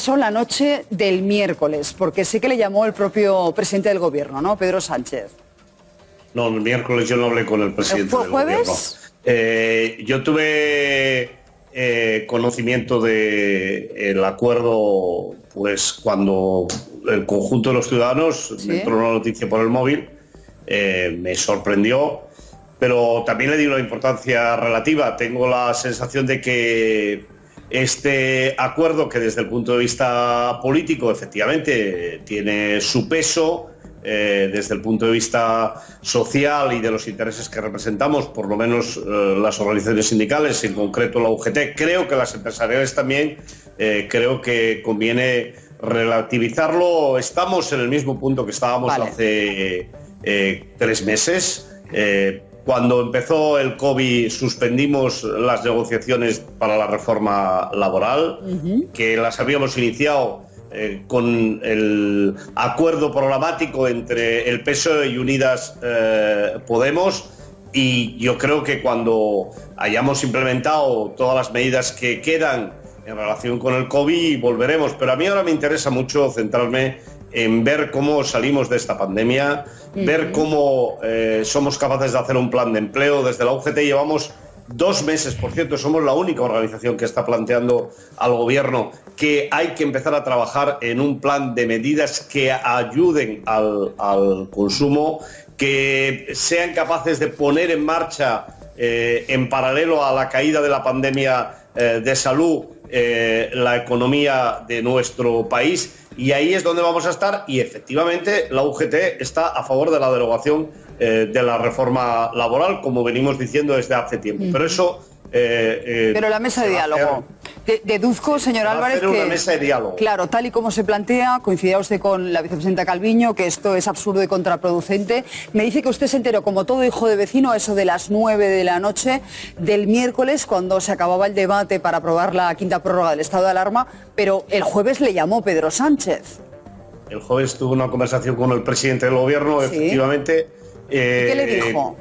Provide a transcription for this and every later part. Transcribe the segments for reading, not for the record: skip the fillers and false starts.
pasó la noche del miércoles? Porque sé que le llamó el propio presidente del gobierno, ¿no? Pedro Sánchez. No, el miércoles yo no hablé con el presidente ¿Fue del jueves? gobierno. Yo tuve conocimiento del acuerdo pues cuando el conjunto de los ciudadanos me entró una noticia por el móvil, me sorprendió, pero también le di una importancia relativa. Tengo la sensación de que este acuerdo, que desde el punto de vista político efectivamente tiene su peso, desde el punto de vista social y de los intereses que representamos, por lo menos las organizaciones sindicales, en concreto la UGT, creo que las empresariales también, creo que conviene relativizarlo. Estamos en el mismo punto que estábamos hace 3 meses. Cuando empezó el COVID suspendimos las negociaciones para la reforma laboral, que las habíamos iniciado con el acuerdo programático entre el PSOE y Unidas Podemos, y yo creo que cuando hayamos implementado todas las medidas que quedan en relación con el COVID volveremos, pero a mí ahora me interesa mucho centrarme en ver cómo salimos de esta pandemia, ver cómo somos capaces de hacer un plan de empleo. Desde la UGT llevamos 2 meses, por cierto, somos la única organización que está planteando al gobierno que hay que empezar a trabajar en un plan de medidas que ayuden al consumo, que sean capaces de poner en marcha, en paralelo a la caída de la pandemia de salud, la economía de nuestro país, y ahí es donde vamos a estar. Y efectivamente la UGT está a favor de la derogación de la reforma laboral, como venimos diciendo desde hace tiempo. Pero eso... pero la mesa de diálogo. Deduzco, señor Álvarez, que... una mesa de diálogo. Claro, tal y como se plantea, coincidirá usted con la vicepresidenta Calviño, que esto es absurdo y contraproducente. Me dice que usted se enteró, como todo hijo de vecino, a eso de las 9 de la noche del miércoles, cuando se acababa el debate para aprobar la 5ª prórroga del estado de alarma, pero el jueves le llamó Pedro Sánchez. El jueves tuvo una conversación con el presidente del gobierno, ¿sí? Efectivamente. ¿Y qué le dijo?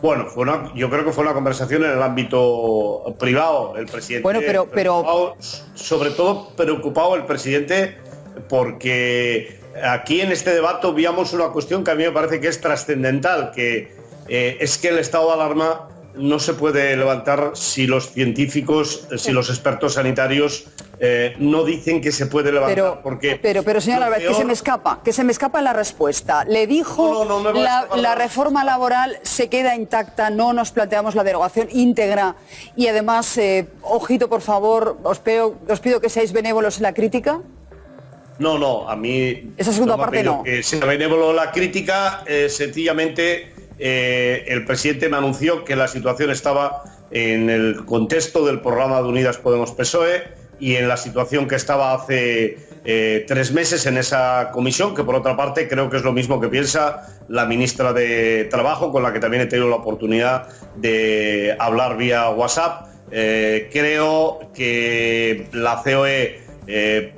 Bueno, yo creo que fue una conversación en el ámbito privado. El presidente, bueno, pero sobre todo preocupado el presidente, porque aquí en este debate obviamos una cuestión que a mí me parece que es trascendental, que es que el estado de alarma no se puede levantar si los científicos, si los expertos sanitarios no dicen que se puede levantar. Pero señor Álvarez, que se me escapa la respuesta. Le dijo la reforma laboral se queda intacta, no nos planteamos la derogación íntegra, y además, ojito por favor, os pido que seáis benévolos en la crítica. No, a mí... Esa segunda parte no. Que sea benévolo la crítica, sencillamente el presidente me anunció que la situación estaba en el contexto del programa de Unidas Podemos PSOE y en la situación que estaba hace 3 meses en esa comisión, que por otra parte creo que es lo mismo que piensa la ministra de Trabajo, con la que también he tenido la oportunidad de hablar vía WhatsApp. Creo que la COE,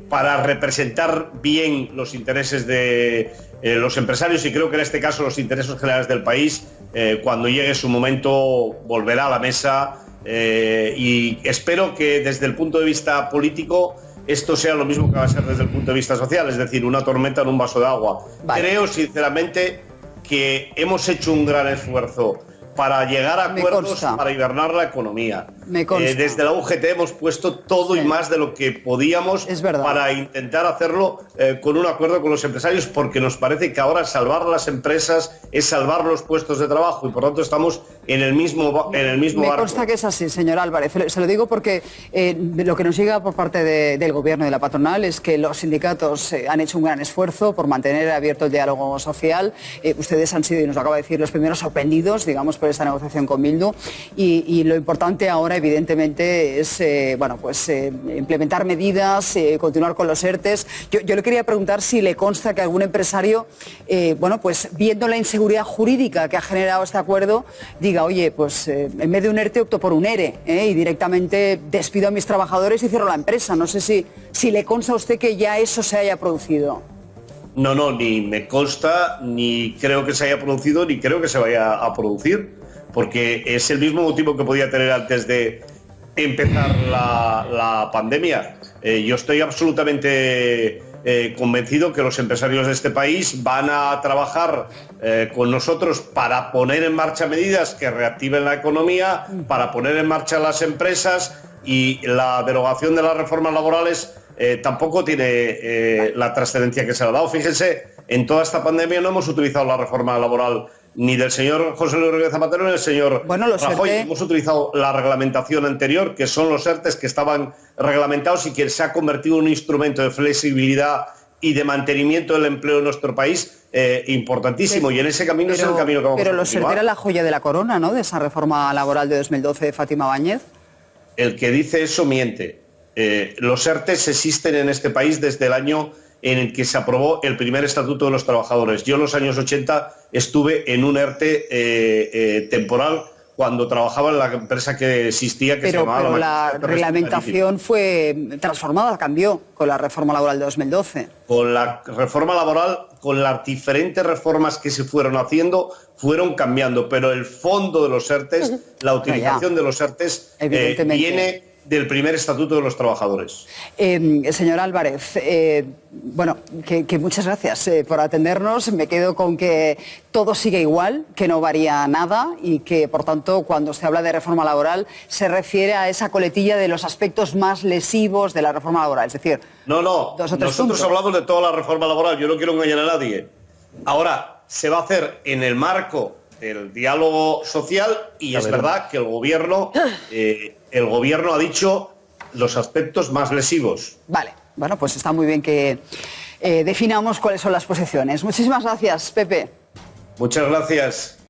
para representar bien los intereses de los empresarios, y creo que en este caso los intereses generales del país, cuando llegue su momento volverá a la mesa, y espero que desde el punto de vista político esto sea lo mismo que va a ser desde el punto de vista social, es decir, una tormenta en un vaso de agua. Creo sinceramente que hemos hecho un gran esfuerzo para llegar a acuerdos para hibernar la economía. Desde la UGT hemos puesto todo y más de lo que podíamos para intentar hacerlo con un acuerdo con los empresarios, porque nos parece que ahora salvar las empresas es salvar los puestos de trabajo, y por tanto estamos en el mismo barco. Me consta que es así, señor Álvarez. Se lo digo porque lo que nos llega por parte del gobierno y de la patronal es que los sindicatos han hecho un gran esfuerzo por mantener abierto el diálogo social. Ustedes han sido, y nos lo acaba de decir, los primeros sorprendidos, digamos, por esta negociación con Bildu, y lo importante ahora evidentemente es implementar medidas, continuar con los ERTES. Yo le quería preguntar si le consta que algún empresario, viendo la inseguridad jurídica que ha generado este acuerdo, diga, oye, en vez de un ERTE opto por un ERE, y directamente despido a mis trabajadores y cierro la empresa. No sé si le consta a usted que ya eso se haya producido. No, ni me consta, ni creo que se haya producido, ni creo que se vaya a producir, porque es el mismo motivo que podía tener antes de empezar la pandemia. Yo estoy absolutamente convencido que los empresarios de este país van a trabajar con nosotros para poner en marcha medidas que reactiven la economía, para poner en marcha las empresas, y la derogación de las reformas laborales tampoco tiene la trascendencia que se le ha dado. Fíjense, en toda esta pandemia no hemos utilizado la reforma laboral ni del señor José Luis Rodríguez Zapatero ni del señor Rajoy. Hemos utilizado la reglamentación anterior, que son los ERTEs que estaban reglamentados y que se ha convertido en un instrumento de flexibilidad y de mantenimiento del empleo en nuestro país importantísimo, y en ese camino es el camino que vamos a continuar. Pero los ERTE era la joya de la corona, ¿no?, de esa reforma laboral de 2012 de Fátima Báñez. El que dice eso miente. Los ERTEs existen en este país desde el año en el que se aprobó el primer Estatuto de los Trabajadores. Yo en los años 80 estuve en un ERTE temporal cuando trabajaba en la empresa que existía, que se llamaba... Pero la reglamentación fue transformada, cambió con la reforma laboral de 2012. Con la reforma laboral, con las diferentes reformas que se fueron haciendo, fueron cambiando, pero el fondo de los ERTEs, la utilización de los ERTEs, viene del primer Estatuto de los Trabajadores. Señor Álvarez, bueno, que muchas gracias por atendernos. Me quedo con que todo sigue igual, que no varía nada y que, por tanto, cuando se habla de reforma laboral se refiere a esa coletilla de los aspectos más lesivos de la reforma laboral. Es decir, nosotros hablamos de toda la reforma laboral, yo no quiero engañar a nadie. Ahora, se va a hacer en el marco del diálogo social y es verdad que el gobierno ha dicho los aspectos más lesivos. Vale, bueno, pues está muy bien que definamos cuáles son las posiciones. Muchísimas gracias, Pepe. Muchas gracias.